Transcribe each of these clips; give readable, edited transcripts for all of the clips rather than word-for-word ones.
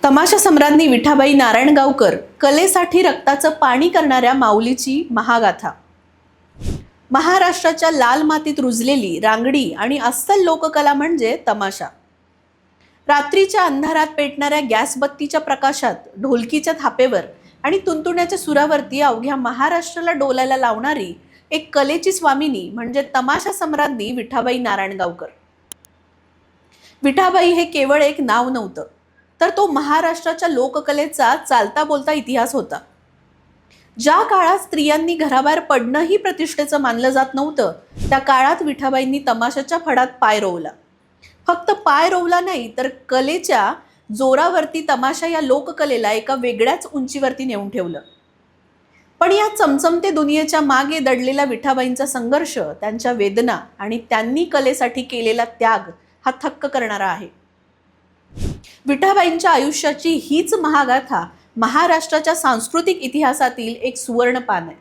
तमाशा सम्राज्ञी विठाबाई नारायणगावकर कलेसाठी रक्ताचं पाणी करणाऱ्या माऊलीची महागाथा। महाराष्ट्राच्या लाल मातीत रुजलेली रांगडी आणि अस्सल लोककला म्हणजे तमाशा। रात्रीच्या अंधारात पेटणाऱ्या गॅसबत्तीच्या प्रकाशात, ढोलकीच्या थापेवर आणि तुंतुण्याच्या सुरावरती अवघ्या महाराष्ट्राला डोलायला लावणारी एक कलेची स्वामिनी म्हणजे तमाशा सम्राज्ञी विठाबाई नारायणगावकर। विठाबाई हे केवळ एक नाव नव्हतं, तर तो महाराष्ट्राच्या लोककलेचा चालता बोलता इतिहास होता। ज्या काळात स्त्रियांनी घराबाहेर पडणंही प्रतिष्ठेचं मानलं जात नव्हतं, त्या काळात विठाबाईंनी तमाशाच्या फडात पाय रोवला। फक्त पाय रोवला नाही, तर कलेच्या जोरावरती तमाशा या लोककलेला एका वेगळ्याच उंचीवरती नेऊन ठेवलं। पण या चमचमते दुनियेच्या मागे दडलेला विठाबाईंचा संघर्ष, त्यांच्या वेदना आणि त्यांनी कलेसाठी केलेला त्याग हा थक्क करणारा आहे। विठाबाईंच्या आयुष्याची हीच महागाथा महाराष्ट्राच्या सांस्कृतिक इतिहासातील एक सुवर्ण पान आहे।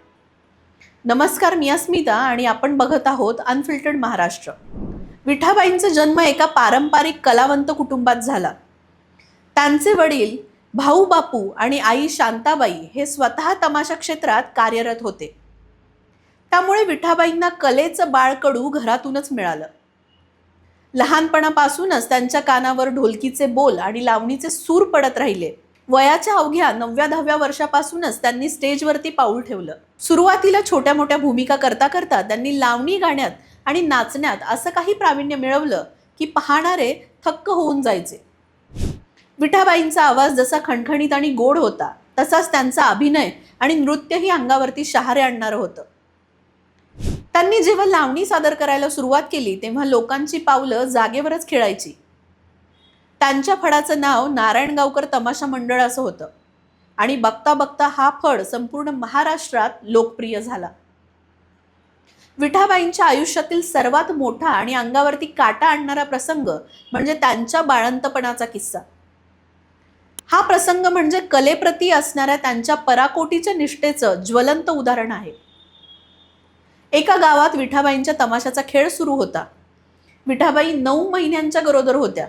नमस्कार, मी अस्मिता आणि आपण बघत आहोत अनफिल्टर्ड महाराष्ट्र। विठाबाईंचा जन्म एका पारंपरिक कलावंत कुटुंबात झाला। त्यांचे वडील भाऊ बापू आणि आई शांताबाई हे स्वतः तमाशा क्षेत्रात कार्यरत होते। त्यामुळे विठाबाईंना कलेचं बाळकडू घरातूनच मिळालं। लहानपणापासूनच त्यांच्या कानावर ढोलकीचे बोल आणि लावणीचे सूर पडत राहिले। वयाच्या अवघ्या 9व्या-10व्या वर्षापासूनच त्यांनी स्टेजवरती पाऊल ठेवलं। सुरुवातीला छोट्या मोठ्या भूमिका करता करता त्यांनी लावणी गाण्यात आणि नाचण्यात असं काही प्रावीण्य मिळवलं की पाहणारे थक्क होऊन जायचे। विठाबाईंचा आवाज जसा खणखणीत आणि गोड होता, तसाच त्यांचा अभिनय आणि नृत्यही अंगावरती शहारे आणणारं होतं। त्यांनी जेव्हा लावणी सादर करायला सुरुवात केली, तेव्हा लोकांची पावलं जागेवरच खेळायची। त्यांच्या फडाचं नाव नारायणगावकर तमाशा मंडळ असं होतं आणि बघता बघता हा फड संपूर्ण महाराष्ट्रात लोकप्रिय झाला। विठाबाईंच्या आयुष्यातील सर्वात मोठा आणि अंगावरती काटा आणणारा प्रसंग म्हणजे त्यांच्या बाळंतपणाचा किस्सा। हा प्रसंग म्हणजे कलेप्रती असणाऱ्या त्यांच्या पराकोटीच्या निष्ठेचं ज्वलंत उदाहरण आहे। एका गावात विठाबाईंच्या तमाशाचा खेळ सुरू होता। विठाबाई 9 महिन्यांच्या गरोदर होत्या।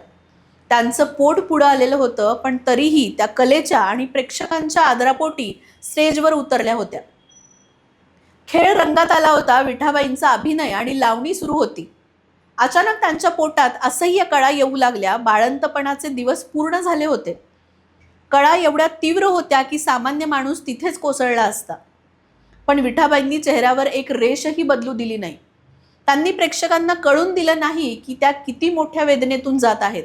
त्यांचं पोट पुढं आलेलं होतं, पण तरीही त्या कलेच्या आणि प्रेक्षकांच्या आदरापोटी स्टेजवर उतरल्या होत्या। खेळ रंगात आला होता। विठाबाईंचा अभिनय आणि लावणी सुरू होती। अचानक त्यांच्या पोटात असह्य कळा येऊ लागल्या। बाळंतपणाचे दिवस पूर्ण झाले होते। कळा एवढ्या तीव्र होत्या की सामान्य माणूस तिथेच कोसळला असता। पण विठाबाईंनी चेहऱ्यावर एक रेषही बदलू दिली नाही। त्यांनी प्रेक्षकांना कळून दिलं नाही की त्या किती मोठ्या वेदनेतून जात आहेत।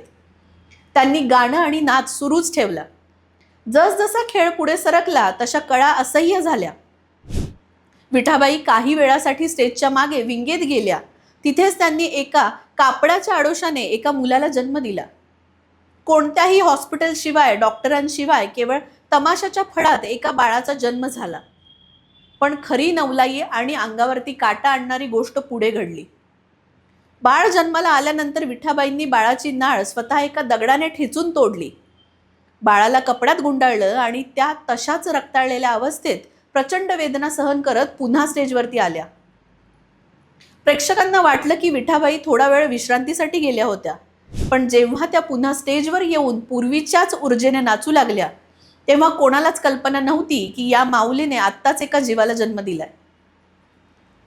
त्यांनी गाणं आणि नाच सुरूच ठेवला। जसजसा खेळ पुढे सरकला, तशा कळा असह्य झाल्या। विठाबाई काही वेळासाठी स्टेजच्या मागे विंगेत गेल्या। तिथेच त्यांनी एका कापडाच्या आडोशाने एका मुलाला जन्म दिला। कोणत्याही हॉस्पिटलशिवाय, डॉक्टरांशिवाय केवळ तमाशाच्या फडात एका बाळाचा जन्म झाला। पण खरी नवलाई आणि अंगावरती काटा आणणारी गोष्ट पुढे घडली। बाळ जन्माला आल्यानंतर विठाबाईंनी बाळाची नाळ स्वतः एका दगडाने ठेचून तोडली। बाळाला कपड्यात गुंडाळलं आणि त्या तशाच रक्ताळलेल्या अवस्थेत प्रचंड वेदना सहन करत पुन्हा स्टेजवरती आल्या। प्रेक्षकांना वाटलं की विठाबाई थोडा वेळ विश्रांतीसाठी गेल्या होत्या, पण जेव्हा त्या पुन्हा स्टेजवर येऊन पूर्वीच्याच ऊर्जेने नाचू लागल्या, तेव्हा कोणालाच कल्पना नव्हती की या माऊलीने आत्ताच एका जीवाला जन्म दिलाय।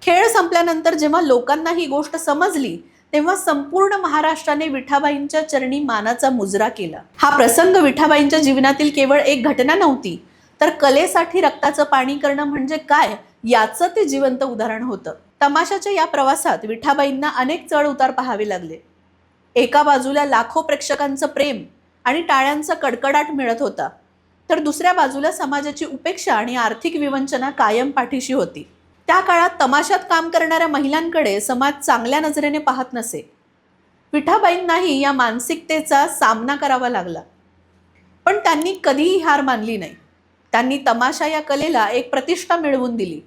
खेळ संपल्यानंतर जेव्हा लोकांना ही गोष्ट समजली, तेव्हा संपूर्ण महाराष्ट्राने विठाबाईंच्या चरणी मानाचा मुजरा केला। हा प्रसंग विठाबाईंच्या जीवनातील केवळ एक घटना नव्हती, तर कलेसाठी रक्ताचं पाणी करणं म्हणजे काय याचं ते जिवंत उदाहरण होतं। तमाशाच्या या प्रवासात विठाबाईंना अनेक चढ उतार पाहावे लागले। एका बाजूला लाखो प्रेक्षकांचं प्रेम आणि टाळ्यांचा कडकडाट मिळत होता, तर दुसऱ्या बाजूला समाजाची उपेक्षा आणि आर्थिक विवंचना कायम पाठीशी होती। त्या काळात तमाशात काम करणाऱ्या महिलांकडे समाज चांगल्या नजरेने पाहत नसे। विठाबाईंनाही या मानसिकतेचा सामना करावा लागला, पण त्यांनी कधीही हार मानली नाही। त्यांनी तमाशा या कलेला एक प्रतिष्ठा मिळवून दिली।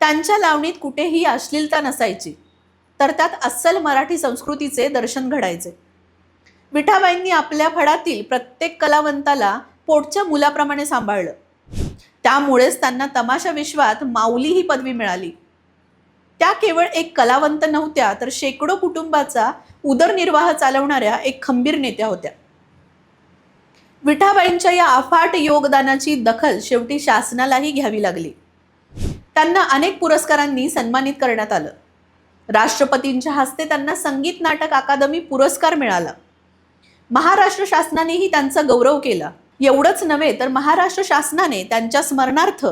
त्यांच्या लावणीत कुठेही अश्लीलता नसायची, तर त्यात अस्सल मराठी संस्कृतीचे दर्शन घडायचे। विठाबाईंनी आपल्या फडातील प्रत्येक कलावंताला पोटच्या मुलाप्रमाणे सांभाळलं। त्यामुळेच त्यांना तमाशा विश्वात माऊली ही पदवी मिळाली। त्या केवळ एक कलावंत नव्हत्या, तर शेकडो कुटुंबाचा उदरनिर्वाह चालवणाऱ्या एक खंबीर नेत्या होत्या। विठाबाईंच्या या अफाट योगदानाची दखल शेवटी शासनालाही घ्यावी लागली. त्यांना अनेक पुरस्कारांनी सन्मानित करण्यात आलं. राष्ट्रपतींच्या हस्ते त्यांना संगीत नाटक अकादमी पुरस्कार मिळाला. महाराष्ट्र शासनानेही त्यांचा गौरव केला. एवढंच नव्हे तर महाराष्ट्र शासनाने त्यांच्या स्मरणार्थ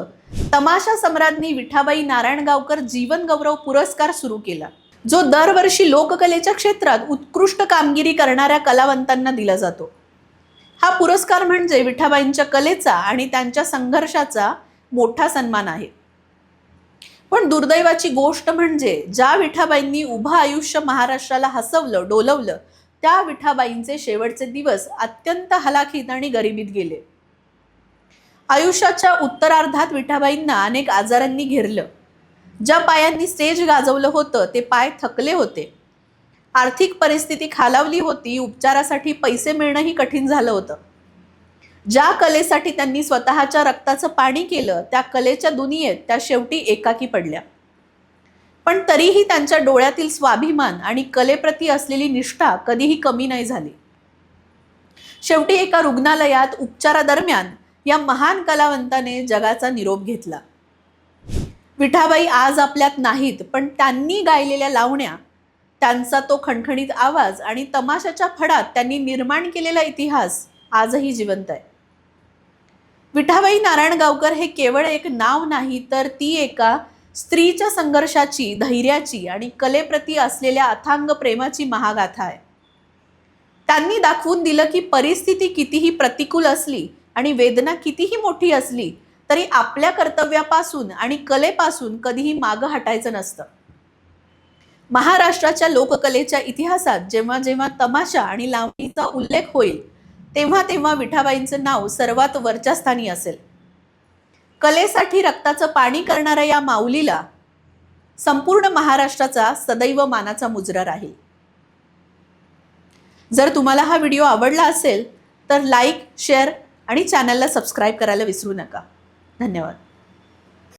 तमाशा सम्राज्ञी विठाबाई नारायणगावकर जीवन गौरव पुरस्कार सुरू केला, जो दरवर्षी लोककलेच्या क्षेत्रात उत्कृष्ट कामगिरी करणाऱ्या कलावंतांना दिला जातो. हा पुरस्कार म्हणजे विठाबाईंच्या कलेचा आणि त्यांच्या संघर्षाचा मोठा सन्मान आहे. पण दुर्दैवाची गोष्ट म्हणजे ज्या विठाबाईंनी उभं आयुष्य महाराष्ट्राला हसवलं डोलवलं, त्या विठाबाईंचे शेवटचे दिवस अत्यंत हलाखीत आणि गरिबीत गेले. आयुष्याच्या उत्तरार्धात विठाबाईंना अनेक आजारांनी घेरलं. ज्या पायांनी स्टेज गाजवलं होतं ते पाय थकले होते. आर्थिक परिस्थिती खालावली होती. उपचारासाठी पैसे मिळणंही कठीण झालं होतं. ज्या कलेसाठी त्यांनी स्वतःच्या रक्ताचं पाणी केलं, त्या कलेच्या दुनियेत त्या शेवटी एकाकी पडल्या. पण तरीही त्यांच्या डोळ्यातील स्वाभिमान आणि कलेप्रती असलेली निष्ठा कधीही कमी नाही झाली. शेवटी एका रुग्णालयात उपचारादरम्यान या महान कलावंताने जगाचा निरोप घेतला. विठाबाई आज आपल्यात नाहीत, पण त्यांनी गायलेल्या लावण्या, त्यांचा तो खणखणीत आवाज आणि तमाशाच्या फडात त्यांनी निर्माण केलेला इतिहास आजही जिवंत आहे. विठाबाई नारायणगावकर हे केवळ एक नाव नाही, तर ती एका स्त्रीच्या संघर्षाची, धैर्याची आणि कलेप्रती असलेल्या अथांग प्रेमाची महागाथा आहे. त्यांनी दाखवून दिलं की परिस्थिती कितीही प्रतिकूल असली आणि वेदना कितीही मोठी असली तरी आपल्या कर्तव्यापासून आणि कलेपासून कधीही मागं हटायचं नसतं. महाराष्ट्राच्या लोककलेच्या इतिहासात जेव्हा जेव्हा तमाशा आणि लावणीचा उल्लेख होईल, तेव्हा तेव्हा विठाबाईंचं नाव सर्वात वरच्या स्थानी असेल. कलेसाठी रक्ताचं पाणी करणाऱ्या या माऊलीला संपूर्ण महाराष्ट्राचा सदैव मानाचा मुजरा राहील. जर तुम्हाला हा व्हिडिओ आवडला असेल तर लाईक, शेअर आणि चॅनलला सबस्क्राईब करायला विसरू नका. धन्यवाद.